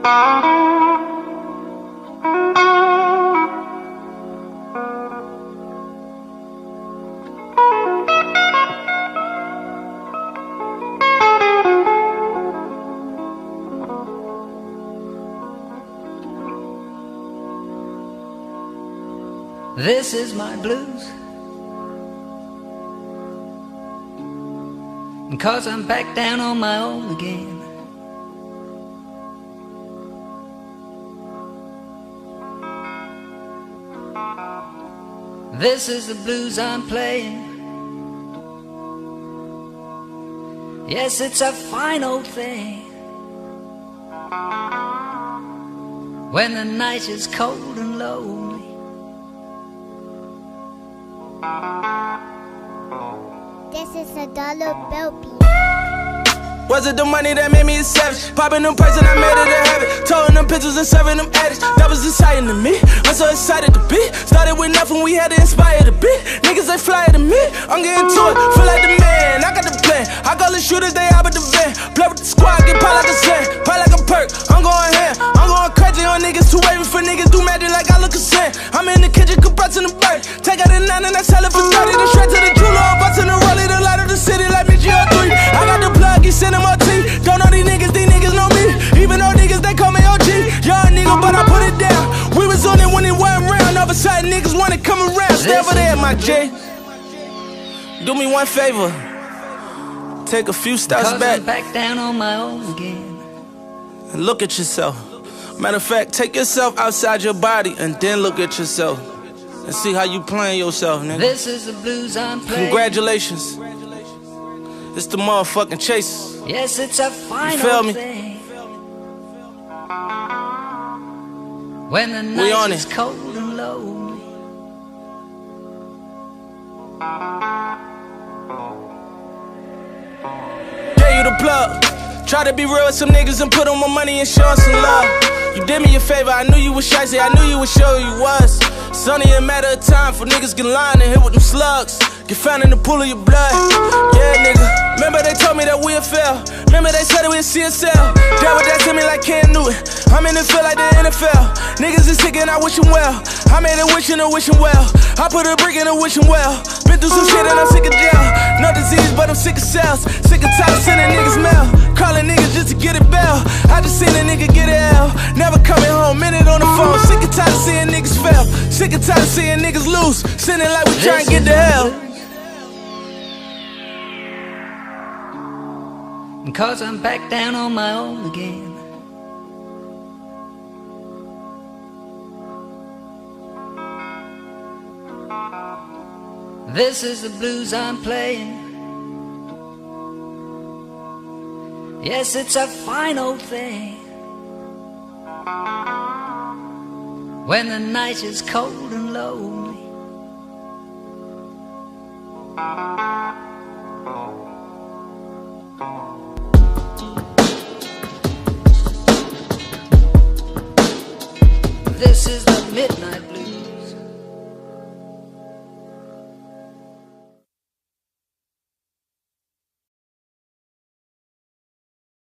This is my blues, and 'cause I'm back down on my own again. This is the blues I'm playing. Yes, it's a fine old thing when the night is cold and lonely. This is a dollar bill beat. Was it the money that made me a savage? Popping them perks and I made it a habit. Towing them pictures and serving them addicts. That was exciting to me. I'm so excited to be. Started with nothing, we had to inspire the beat. Niggas, they fly to me. I'm getting to it, feel like the man. I got the plan. I call the shooters, they out with the van. Play with the squad, get pop like a sand. Pop like a perk, I'm going ham. I'm going crazy on niggas, too wavy for niggas. Do magic like I look a sand. I'm in the kitchen, compressing the bird. Take out the 9 and I sell it for 30. The straight to the jeweler, bustin' the rollie. The light of the city like me GO3. I got the plug, he sending my tea. Don't know these niggas know me. Even though niggas, they call me OG. Young nigga, but I put it down. We was on it when it wasn't around. All of a sudden, niggas wanna come around. Stay over there, my J. Do me one favor. Take a few steps back. I'm back down on my own again. And look at yourself. Matter of fact, take yourself outside your body and then look at yourself. And see how you playing yourself, nigga. This is the blues I'm playing. Congratulations. It's the motherfucking chase. Yes, it's a fine old thing when the night is cold and lonely. Gave you the plug. Try to be real with some niggas and put on my money and show some love. You did me a favor, I knew you was shicey, I knew you would show you was. It's only a matter of time for niggas get lying and hit with them slugs. Get found in the pool of your blood. Yeah, nigga. Remember they told me that we'll fail. Remember they said that we'll CSL. That what that to me like Cam Newton. I'm in the field like the NFL. Niggas is sick and I wish them well. I made a wish and a wishing well. I put a brick in a wishing well. Been through some shit and I'm sick of jail. No disease, but I'm sick of cells. Sick of tired of sending niggas mail. Calling niggas just to get a bell. I just seen a nigga get a L. Never coming home, minute on the phone. Sick of tired of seeing niggas fail. Sick of tired of seeing niggas lose. Sending like we trying to get to hell. And 'cause I'm back down on my own again. This is the blues I'm playing. Yes, it's a fine old thing when the night is cold and lonely. This is